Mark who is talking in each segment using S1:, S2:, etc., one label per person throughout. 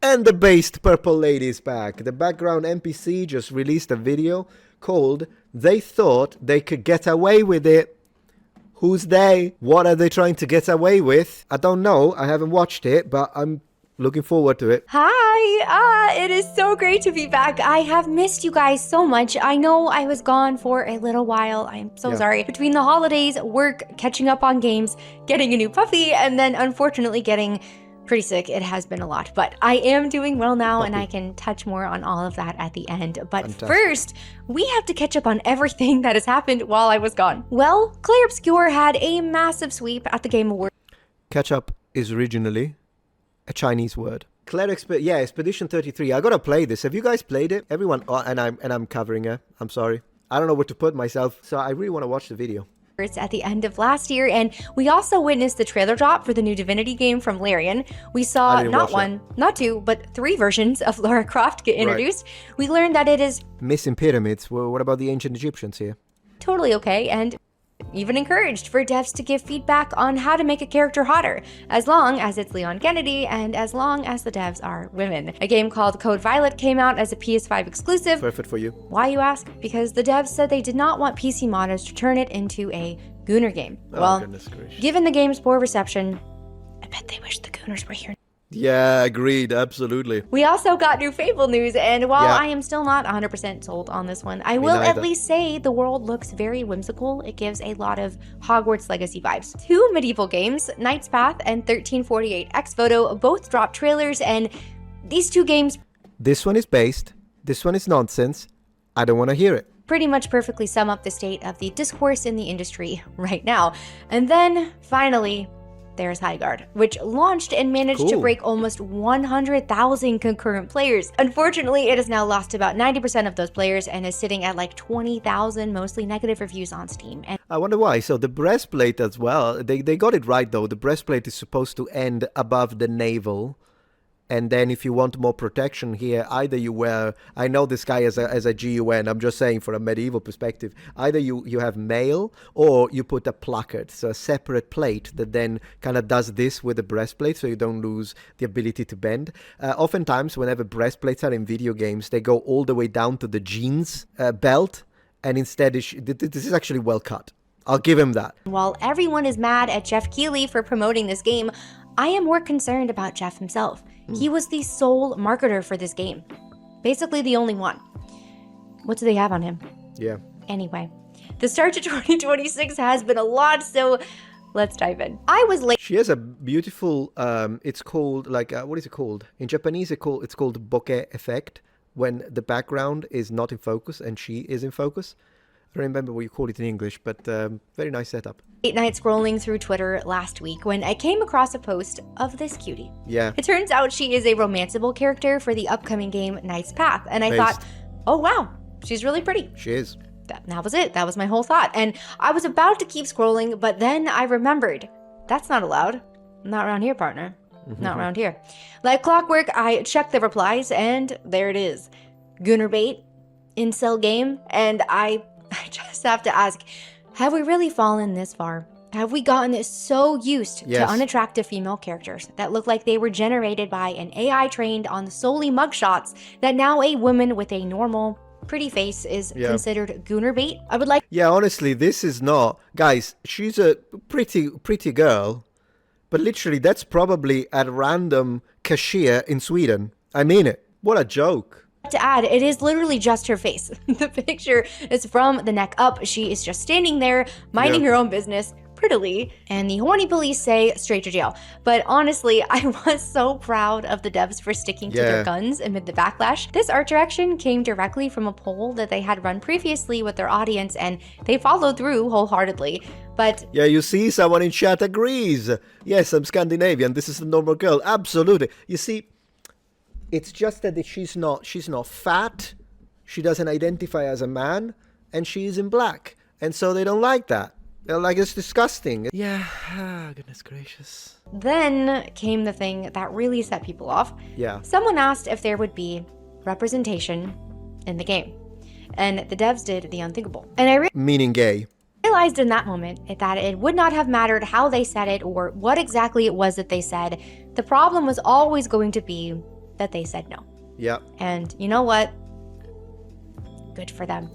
S1: And the based purple lady is back. The background NPC just released a video called They Thought They Could Get Away With It. Who's they? What are they trying to get away with? I don't know. I haven't watched it, but I'm looking forward to it.
S2: Hi! It is so great to be back. I have missed you guys so much. I know I was gone for a little while. I'm so sorry. Between the holidays, work, catching up on games, getting a new puppy, and then unfortunately getting pretty sick. It has been a lot, but I am doing well now, and I can touch more on all of that at the end. But first, we have to catch up on everything that has happened while I was gone. Well, Claire Obscure had a massive sweep at the Game Awards.
S1: Catch up is originally a Chinese word. Claire Expedition 33. I gotta play this. Have you guys played it? Everyone, and I'm covering her. I'm sorry. I don't know where to put myself, so I really want to watch the video.
S2: At the end of last year, and we also witnessed the trailer drop for the new Divinity game from Larian. We saw not one, not two, but 3 versions of Lara Croft get introduced. Right. We learned that it is
S1: missing pyramids. Well, what about the ancient Egyptians here?
S2: Totally okay, and even encouraged for devs to give feedback on how to make a character hotter, as long as it's Leon Kennedy and as long as the devs are women. A game called Code Violet came out as a PS5 exclusive.
S1: Perfect for you.
S2: Why, you ask? Because the devs said they did not want PC modders to turn it into a Gooner game. Well,
S1: goodness gracious.
S2: Given the game's poor reception, I bet they wish the Gooners were here.
S1: Yeah, agreed, absolutely.
S2: We also got new Fable news, and while I am still not 100% sold on this one, I will at least say the world looks very whimsical. It gives a lot of Hogwarts Legacy vibes. 2 medieval games, Knight's Path and 1348 X Photo, both dropped trailers, and these 2 games...
S1: This one is based, this one is nonsense. I don't want to hear it.
S2: Pretty much perfectly sum up the state of the discourse in the industry right now. And then, finally, there's Highguard, which launched and managed to break almost 100,000 concurrent players. Unfortunately, it has now lost about 90% of those players and is sitting at like 20,000 mostly negative reviews on Steam. And
S1: I wonder why. So the breastplate as well, they got it right though. The breastplate is supposed to end above the navel. And then if you want more protection here, either you wear, I know this guy as a GUN, I'm just saying from a medieval perspective, either you have mail or you put a placard, so a separate plate that then kind of does this with the breastplate so you don't lose the ability to bend. Oftentimes, whenever breastplates are in video games, they go all the way down to the jeans belt, and instead this is actually well cut. I'll give him that.
S2: While everyone is mad at Jeff Keighley for promoting this game, I am more concerned about Jeff himself. He was the sole marketer for this game. Basically the only one. What do they have on him?
S1: Yeah.
S2: Anyway, the start to 2026 has been a lot, so let's dive in. I was late.
S1: She has a beautiful, it's called, like, what is it called? In Japanese, it's called bokeh effect, when the background is not in focus and she is in focus. I don't remember what you call it in English, but very nice setup.
S2: Late night scrolling through Twitter last week when I came across a post of this cutie.
S1: Yeah.
S2: It turns out she is a romanceable character for the upcoming game Knight's Path, and I thought, oh wow, she's really pretty.
S1: She is.
S2: That was it. That was my whole thought. And I was about to keep scrolling, but then I remembered, that's not allowed. Not around here, partner. Not around here. Like clockwork, I checked the replies, and there it is. Gooner bait, incel game, and I just have to ask, have we really fallen this far? Have we gotten so used to unattractive female characters that look like they were generated by an AI trained on solely mugshots that now a woman with a normal, pretty face is considered gooner bait? I would like...
S1: Yeah, honestly, this is not... Guys, she's a pretty girl, but literally that's probably a random cashier in Sweden. I mean it. What a joke.
S2: To add, it is literally just her face. The picture is from the neck up. She is just standing there, minding her own business, prettily, and the horny police say straight to jail. But honestly, I was so proud of the devs for sticking to their guns amid the backlash. This art direction came directly from a poll that they had run previously with their audience, and they followed through wholeheartedly. But
S1: yeah, you see, someone in chat agrees. Yes, I'm Scandinavian. This is a normal girl. Absolutely. You see, it's just that she's not fat, she doesn't identify as a man, and she is in black. And so they don't like that. They're like, it's disgusting. Yeah, goodness gracious.
S2: Then came the thing that really set people off.
S1: Yeah.
S2: Someone asked if there would be representation in the game. And the devs did the unthinkable. And I
S1: meaning gay.
S2: Realized in that moment that it would not have mattered how they said it or what exactly it was that they said. The problem was always going to be that they said no.
S1: Yeah.
S2: And you know what? Good for them.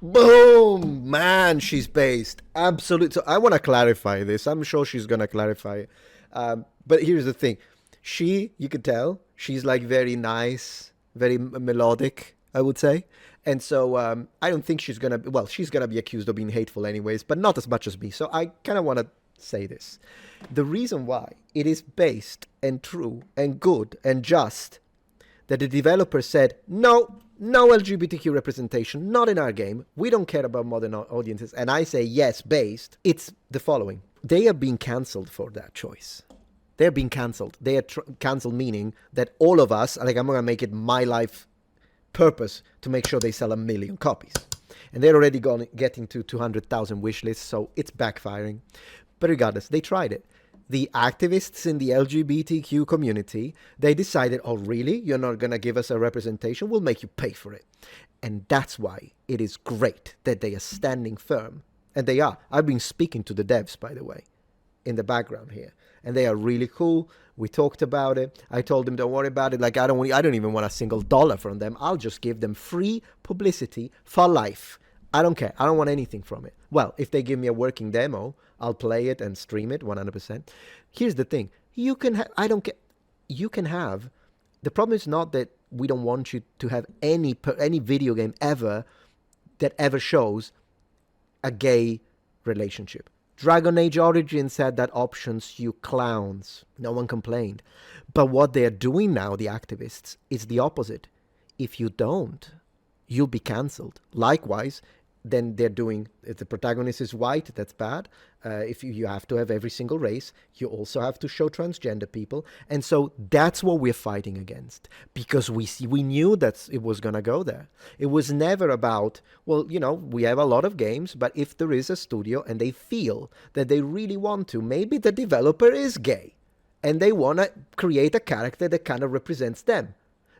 S1: Boom! Man, she's based. Absolutely. So I want to clarify this. I'm sure she's going to clarify it. But here's the thing. You could tell, she's like very nice, very melodic, I would say. And so I don't think she's going to, she's going to be accused of being hateful anyways, but not as much as me. So I kind of want to say this. The reason why it is based and true and good and just that the developer said, no LGBTQ representation, not in our game. We don't care about modern audiences. And I say, yes, based. It's the following. They are being cancelled for that choice. They're being cancelled. They are cancelled, meaning that all of us, like I'm going to make it my life purpose to make sure they sell 1 million copies. And they're already getting to 200,000 wish lists, so it's backfiring. But regardless, they tried it. The activists in the LGBTQ community, they decided, oh, really? You're not going to give us a representation? We'll make you pay for it. And that's why it is great that they are standing firm. And they are. I've been speaking to the devs, by the way, in the background here. And they are really cool. We talked about it. I told them, don't worry about it. Like, I don't even want a single dollar from them. I'll just give them free publicity for life. I don't care. I don't want anything from it. Well, if they give me a working demo, I'll play it and stream it 100%. Here's the thing. You can I don't care. You can have. The problem is not that we don't want you to have any video game ever that ever shows a gay relationship. Dragon Age Origins had that options, you clowns. No one complained. But what they're doing now, the activists, is the opposite. If you don't, you'll be cancelled. Likewise, then they're doing, if the protagonist is white, that's bad. If you have to have every single race, you also have to show transgender people. And so that's what we're fighting against, because we knew that it was going to go there. It was never about, well, we have a lot of games, but if there is a studio and they feel that they really want to, maybe the developer is gay and they want to create a character that kind of represents them.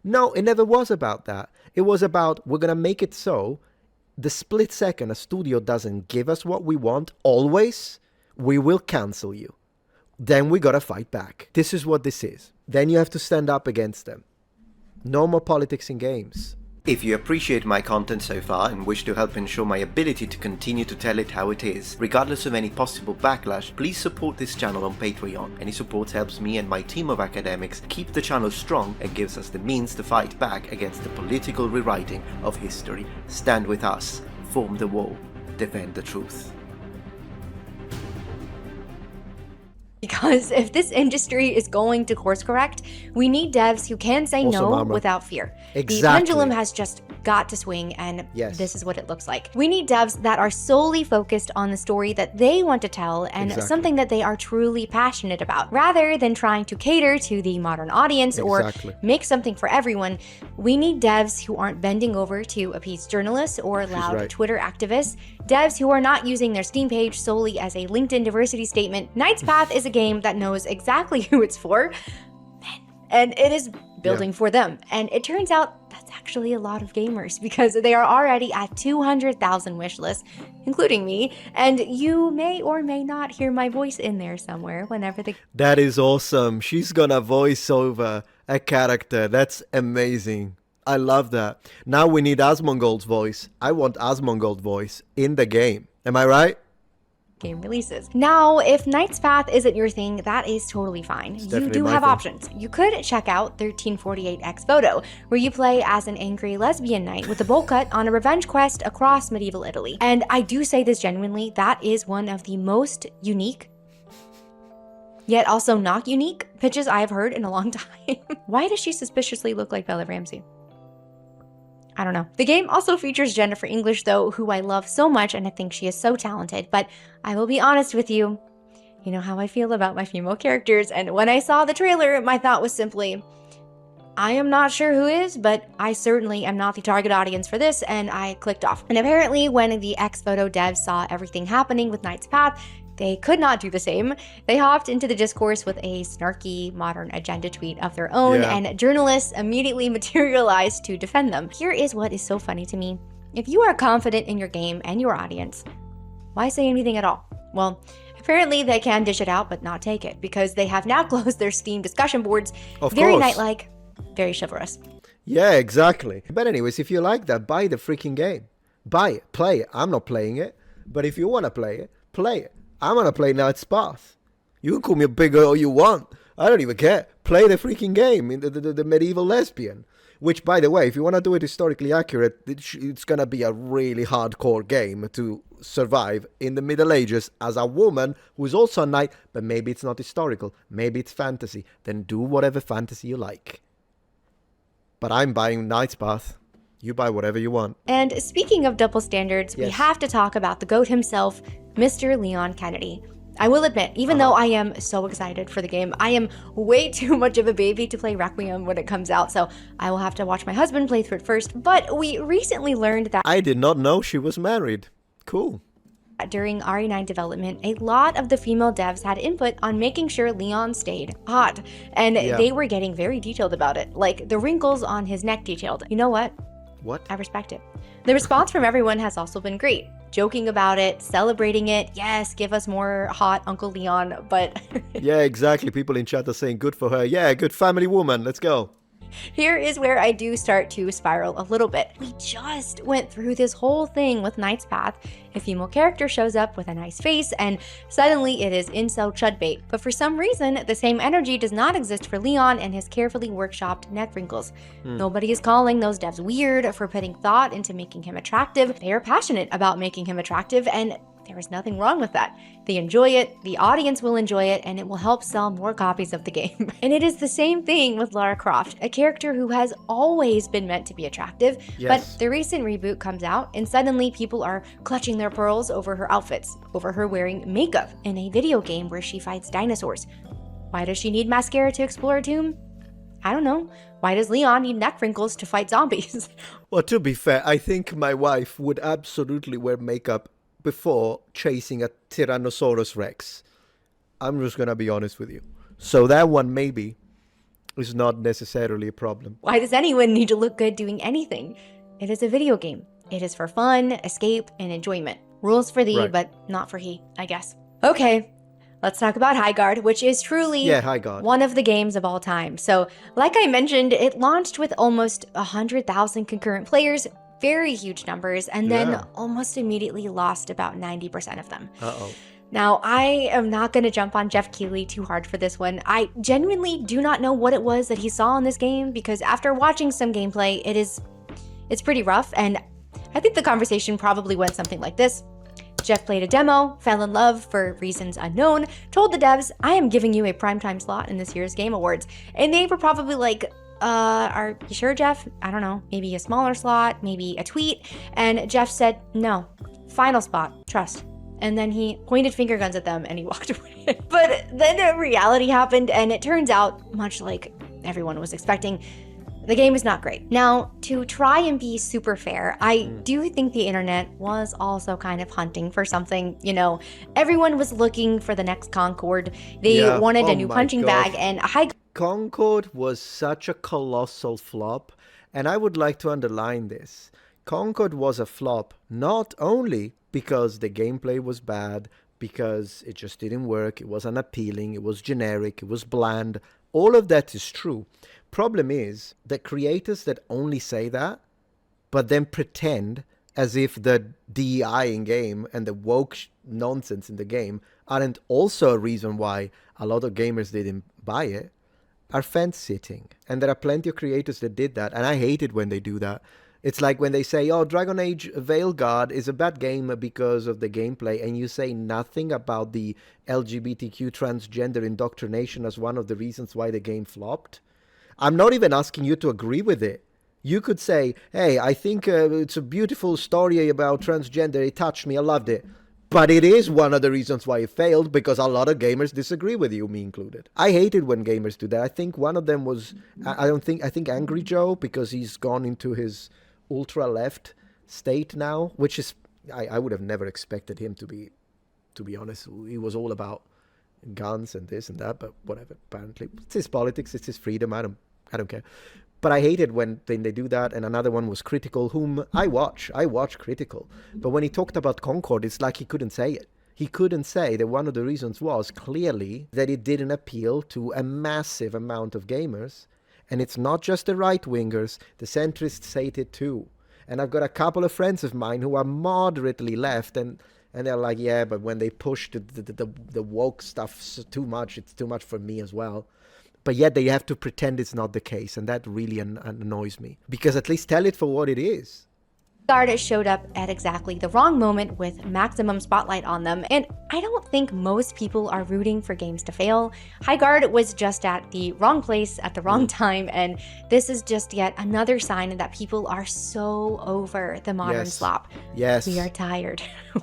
S1: No, it never was about that. It was about, we're going to make it so the split second a studio doesn't give us what we want, always, we will cancel you. Then we gotta fight back. This is what this is. Then you have to stand up against them. No more politics in games. If you appreciate my content so far and wish to help ensure my ability to continue to tell it how it is, regardless of any possible backlash, please support this channel on Patreon. Any support helps me and my team of academics keep the channel strong and gives us the means to fight back against the political rewriting of history. Stand with us, form the wall, defend the truth.
S2: Because if this industry is going to course correct, we need devs who can say
S1: Awesome,
S2: no
S1: Mama.
S2: without fear.
S1: Exactly.
S2: The pendulum has just got to swing, and
S1: Yes.
S2: this is what it looks like. We need devs that are solely focused on the story that they want to tell and
S1: Exactly.
S2: something that they are truly passionate about. Rather than trying to cater to the modern audience
S1: Exactly.
S2: or make something for everyone, we need devs who aren't bending over to appease journalists or loud
S1: right.
S2: Twitter activists. Devs who are not using their Steam page solely as a LinkedIn diversity statement. Knight's Path is a game that knows exactly who it's for, and it is building for them. And it turns out that's actually a lot of gamers, because they are already at 200,000 wish lists, including me, and you may or may not hear my voice in there somewhere whenever the...
S1: That is awesome. She's gonna voice over a character. That's amazing. I love that. Now we need Asmongold's voice. I want Asmongold's voice in the game. Am I right?
S2: game releases. Now, if Knight's Path isn't your thing, that is totally fine. You
S1: definitely
S2: do
S1: my
S2: have
S1: thing.
S2: options. You could check out 1348X Photo, where you play as an angry lesbian knight with a bowl cut on a revenge quest across medieval Italy. And I do say this genuinely, that is one of the most unique, yet also not unique, pitches I've heard in a long time. Why does she suspiciously look like Bella Ramsey? I don't know. The game also features Jennifer English, though, who I love so much, and I think she is so talented. But I will be honest with you, you know how I feel about my female characters, and when I saw the trailer, my thought was simply, I am not sure who is, but I certainly am not the target audience for this, and I clicked off. And apparently, when the X-Photo devs saw everything happening with Knight's Path, they could not do the same. They hopped into the discourse with a snarky modern agenda tweet of their own, and journalists immediately materialized to defend them. Here is what is so funny to me. If you are confident in your game and your audience, why say anything at all? Well, apparently they can dish it out but not take it, because they have now closed their Steam discussion boards.
S1: Of
S2: Very
S1: course.
S2: Knight-like, Very chivalrous.
S1: Yeah, exactly. But anyways, if you like that, buy the freaking game. Buy it. Play it. I'm not playing it. But if you want to play it, play it. I'm going to play Knight's Path. You can call me a big all you want. I don't even care. Play the freaking game, the medieval lesbian. Which, by the way, if you want to do it historically accurate, it's going to be a really hardcore game to survive in the Middle Ages as a woman who is also a knight, but maybe it's not historical. Maybe it's fantasy. Then do whatever fantasy you like. But I'm buying Knight's Path. You buy whatever you want.
S2: And speaking of double standards, we have to talk about the GOAT himself, Mr. Leon Kennedy. I will admit, even though I am so excited for the game, I am way too much of a baby to play Requiem when it comes out, so I will have to watch my husband play through it first. But we recently learned that
S1: I did not know she was married. Cool.
S2: During RE9 development, a lot of the female devs had input on making sure Leon stayed hot, and they were getting very detailed about it, like the wrinkles on his neck detailed. You know what?
S1: What?
S2: I respect it. The response from everyone has also been great. Joking about it, celebrating it. Yes, give us more hot Uncle Leon, but
S1: Yeah, exactly. People in chat are saying good for her. Yeah, good family woman. Let's go.
S2: here is where I do start to spiral a little bit. We just went through this whole thing with Knight's Path. A female character shows up with a nice face, and suddenly it is incel chud bait. But for some reason, the same energy does not exist for Leon and his carefully workshopped neck wrinkles. Nobody is calling those devs weird for putting thought into making him attractive. They are passionate about making him attractive, and there is nothing wrong with that. They enjoy it, the audience will enjoy it, and it will help sell more copies of the game. And it is the same thing with Lara Croft, a character who has always been meant to be attractive, but the recent reboot comes out and suddenly people are clutching their pearls over her outfits, over her wearing makeup in a video game where she fights dinosaurs. Why does she need mascara to explore a tomb? I don't know. Why does Leon need neck wrinkles to fight zombies?
S1: Well, to be fair, I think my wife would absolutely wear makeup before chasing a Tyrannosaurus Rex. I'm just gonna be honest with you. So that one maybe is not necessarily a problem.
S2: Why does anyone need to look good doing anything? It is a video game. It is for fun, escape, and enjoyment. Rules for thee, but not for he, I guess. Okay, let's talk about Highguard, which is truly one of the games of all time. So, like I mentioned, it launched with almost 100,000 concurrent players, very huge numbers, and then almost immediately lost about 90% of them. Now, I am not going to jump on Jeff Keighley too hard for this one. I genuinely do not know what it was that he saw in this game, because after watching some gameplay, it's pretty rough, and I think the conversation probably went something like this. Jeff played a demo, fell in love for reasons unknown, told the devs, I am giving you a primetime slot in this year's Game Awards, and they were probably like, are you sure, Jeff? I don't know, maybe a smaller slot, maybe a tweet. And Jeff said, no, final spot, trust. And then he pointed finger guns at them and he walked away. But then a reality happened, and it turns out, much like everyone was expecting, the game is not great. Now, to try and be super fair, I do think the internet was also kind of hunting for something, you know. Everyone was looking for the next Concord. They wanted a new punching bag, and
S1: Concord was such a colossal flop, and I would like to underline this. Concord was a flop not only because the gameplay was bad, because it just didn't work, it was unappealing, it was generic, it was bland. All of that is true. Problem is that creators that only say that, but then pretend as if the DEI in game and the woke nonsense in the game aren't also a reason why a lot of gamers didn't buy it, are fence sitting. And there are plenty of creators that did that, and I hate it when they do that. It's like when they say, oh, Dragon Age Veilguard is a bad game because of the gameplay, and you say nothing about the LGBTQ transgender indoctrination as one of the reasons why the game flopped. I'm not even asking you to agree with it. You could say, hey, I think it's a beautiful story about transgender. It touched me. I loved it. But it is one of the reasons why it failed, because a lot of gamers disagree with you, me included. I hated when gamers do that. I think one of them was, I think Angry Joe, because he's gone into his ultra-left state now, which is, I would have never expected him to be honest. He was all about guns and this and that, but whatever, apparently. It's his politics, it's his freedom, I don't care. But I hated when they do that. And another one was Critical, whom I watch Critical. But when he talked about Concord, it's like he couldn't say it. He couldn't say that one of the reasons was clearly that it didn't appeal to a massive amount of gamers. And it's not just the right-wingers, the centrists hate it too. And I've got a couple of friends of mine who are moderately left, and they're like, yeah, but when they push the woke stuff too much, it's too much for me as well. But yet they have to pretend it's not the case, and that really annoys me. Because at least tell it for what it is.
S2: Highguard showed up at exactly the wrong moment with maximum spotlight on them, and I don't think most people are rooting for games to fail. Highguard was just at the wrong place at the wrong time, and this is just yet another sign that people are so over the modern slop.
S1: Yes.
S2: We are tired.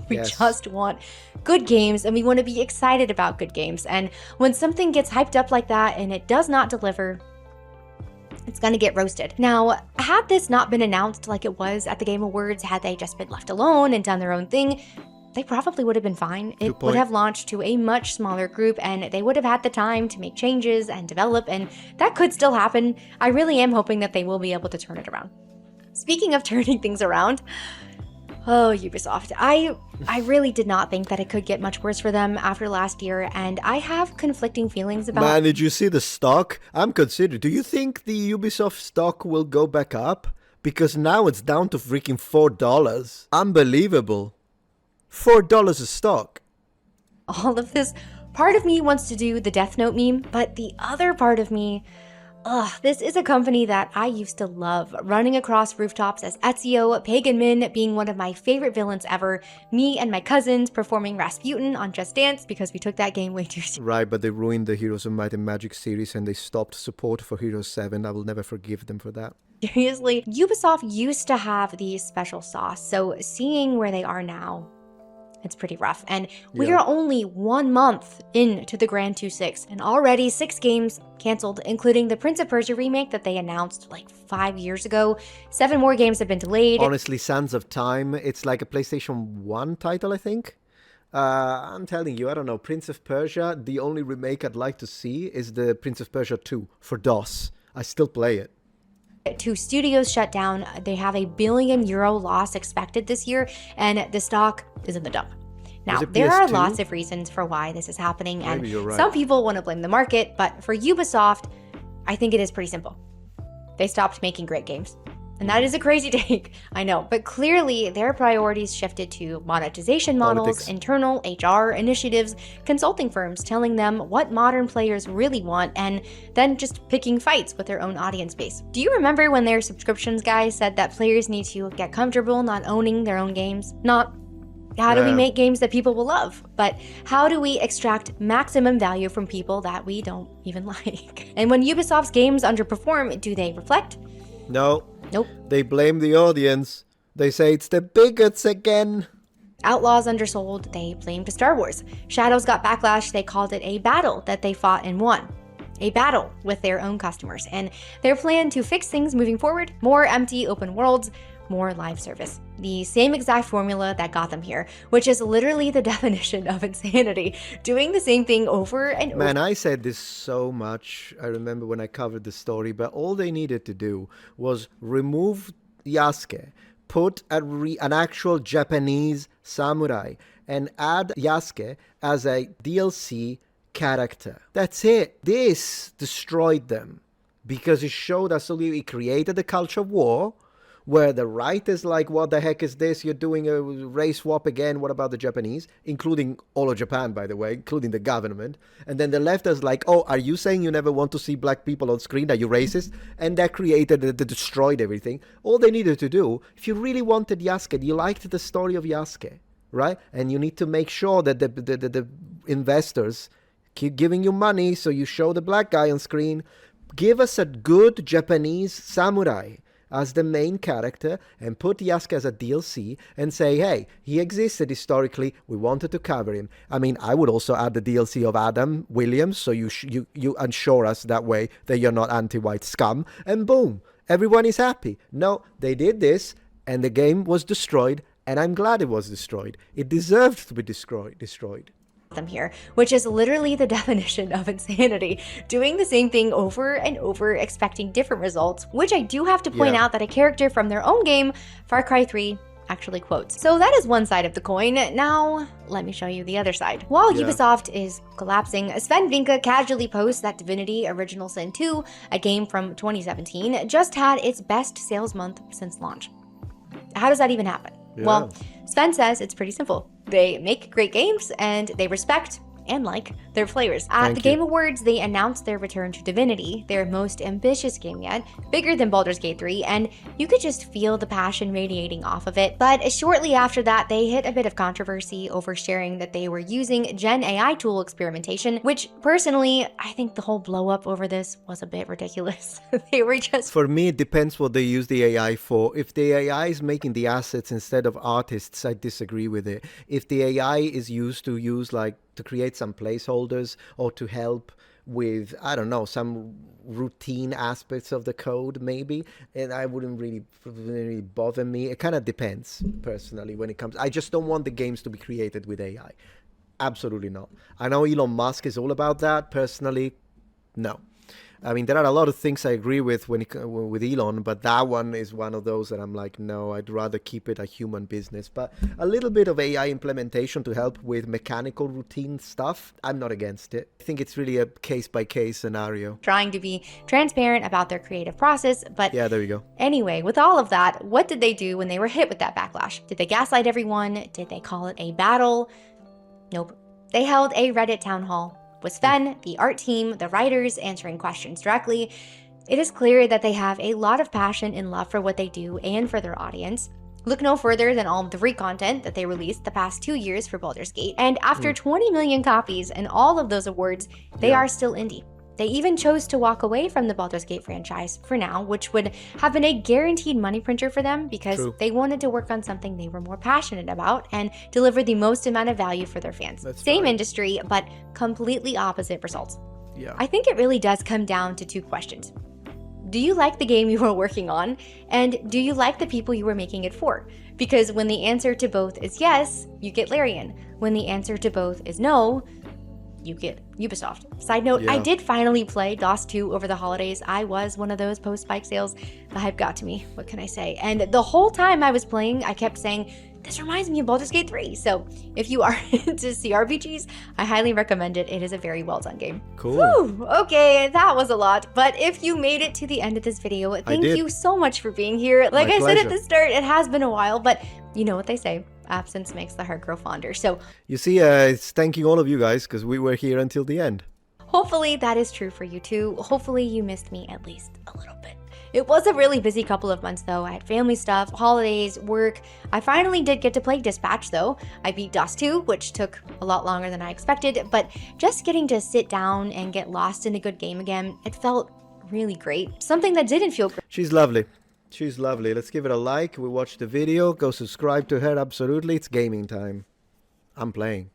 S2: We just want good games, and we want to be excited about good games. And when something gets hyped up like that and it does not deliver, it's gonna get roasted. Now, had this not been announced like it was at the Game Awards, had they just been left alone and done their own thing, they probably would have been fine. It would have launched to a much smaller group, and they would have had the time to make changes and develop, and that could still happen. I really am hoping that they will be able to turn it around. Speaking of turning things around, oh, Ubisoft. I really did not think that it could get much worse for them after last year, and I have conflicting feelings about—
S1: Man, did you see the stock? I'm considering. Do you think the Ubisoft stock will go back up? Because now it's down to freaking $4. Unbelievable. $4 a stock.
S2: all of this. Part of me wants to do the Death Note meme, but the other part of me— this is a company that I used to love, running across rooftops as Ezio, Pagan Min being one of my favorite villains ever, me and my cousins performing Rasputin on Just Dance because we took that game way too seriously.
S1: Right, but they ruined the Heroes of Might and Magic series and they stopped support for Heroes 7. I will never forgive them for that.
S2: Seriously, Ubisoft used to have the special sauce, so seeing where they are now, it's pretty rough. And we are only 1 month into the Grand 2-6, and already 6 games canceled, including the Prince of Persia remake that they announced like 5 years ago. 7 more games have been delayed.
S1: Honestly, Sands of Time, it's like a PlayStation 1 title, I think. I'm telling you, I don't know, Prince of Persia, the only remake I'd like to see is the Prince of Persia 2 for DOS. I still play it.
S2: 2 studios shut down. They have a €1 billion loss expected this year, and the stock is in the dump. Now, there are lots of reasons for why this is happening, and some people want to blame the market, but for Ubisoft, I think it is pretty simple. They stopped making great games. And that is a crazy take, I know, but clearly their priorities shifted to monetization models, internal HR initiatives, consulting firms telling them what modern players really want, and then just picking fights with their own audience base. Do you remember when their subscriptions guy said that players need to get comfortable not owning their own games? Not how do we make games that people will love, but how do we extract maximum value from people that we don't even like? And when Ubisoft's games underperform, do they reflect?
S1: No.
S2: Nope.
S1: They blame the audience. They say it's the bigots again.
S2: Outlaws undersold, they blamed Star Wars. Shadows got backlash, they called it a battle that they fought and won. A battle with their own customers. And their plan to fix things moving forward: more empty open worlds, more live service. The same exact formula that got them here, which is literally the definition of insanity. Doing the same thing over and over.
S1: Man, I said this so much. I remember when I covered the story, but all they needed to do was remove Yasuke, put an actual Japanese samurai, and add Yasuke as a DLC character. That's it. This destroyed them because it showed us, it created a culture of war, where the right is like, what the heck is this? You're doing a race swap again. What about the Japanese? Including all of Japan, by the way, including the government. And then the left is like, oh, are you saying you never want to see black people on screen? Are you racist? And that destroyed everything. All they needed to do, if you really wanted Yasuke, you liked the story of Yasuke, right? And you need to make sure that the investors keep giving you money, so you show the black guy on screen. Give us a good Japanese samurai as the main character and put Yasuke as a DLC and say, hey, he existed historically, we wanted to cover him. I mean, I would also add the DLC of Adam Williams, so you ensure us that way that you're not anti-white scum, and boom, everyone is happy. No, they did this, and the game was destroyed, and I'm glad it was destroyed. It deserved to be destroyed.
S2: Them here, which is literally the definition of insanity. Doing the same thing over and over, expecting different results, which I do have to point out that a character from their own game, Far Cry 3, actually quotes. So that is one side of the coin. Now, let me show you the other side. While Ubisoft is collapsing, Sven Vinke casually posts that Divinity Original Sin 2, a game from 2017, just had its best sales month since launch. How does that even happen?
S1: Yeah.
S2: Well, Sven says it's pretty simple. They make great games and they respect and like their players. At the Game Awards, they announced their return to Divinity, their most ambitious game yet, bigger than Baldur's Gate 3, and you could just feel the passion radiating off of it. But shortly after that, they hit a bit of controversy over sharing that they were using Gen AI tool experimentation, which personally, I think the whole blow up over this was a bit ridiculous. They were just...
S1: For me, it depends what they use the AI for. If the AI is making the assets instead of artists, I disagree with it. If the AI is used to to create some placeholders or to help with, I don't know, some routine aspects of the code maybe, and I wouldn't really bother me. It kind of depends personally when it comes. I just don't want the games to be created with AI. Absolutely not. I know Elon Musk is all about that. Personally, no. I mean, there are a lot of things I agree with with Elon, but that one is one of those that I'm like, no, I'd rather keep it a human business. But a little bit of AI implementation to help with mechanical routine stuff, I'm not against it. I think it's really a case-by-case scenario.
S2: Trying to be transparent about their creative process, but...
S1: Yeah, there you go.
S2: Anyway, with all of that, what did they do when they were hit with that backlash? Did they gaslight everyone? Did they call it a battle? Nope. They held a Reddit town hall with Sven, the art team, the writers answering questions directly. It is clear that they have a lot of passion and love for what they do and for their audience. Look no further than all of the free content that they released the past 2 years for Baldur's Gate. And after 20 million copies and all of those awards, they are still indie. They even chose to walk away from the Baldur's Gate franchise for now, which would have been a guaranteed money printer for them because they wanted to work on something they were more passionate about and deliver the most amount of value for their fans. Same industry, but completely opposite results.
S1: Yeah.
S2: I think it really does come down to two questions. Do you like the game you are working on? And do you like the people you are making it for? Because when the answer to both is yes, you get Larian. When the answer to both is no, you get Ubisoft. Side note, I did finally play DOS 2 over the holidays. I was one of those post-spike sales. The hype got to me. What can I say? And the whole time I was playing, I kept saying, this reminds me of Baldur's Gate 3. So if you are into CRPGs, I highly recommend it. It is a very well done game.
S1: Cool.
S2: Whew, okay, that was a lot. But if you made it to the end of this video, thank you so much for being here. Like I said at the start, it has been a while, but you know what they say. Absence makes the heart grow fonder. So
S1: you see, it's thanking all of you guys because we were here until the end.
S2: Hopefully that is true for you too. Hopefully you missed me at least a little bit. It was a really busy couple of months though. I had family stuff, holidays, work. I finally did get to play Dispatch though. I beat DOS 2, which took a lot longer than I expected, but just getting to sit down and get lost in a good game again, it felt really great. Something that didn't feel great.
S1: She's lovely. She's lovely. Let's give it a like. We watched the video. Go subscribe to her. Absolutely. It's gaming time. I'm playing.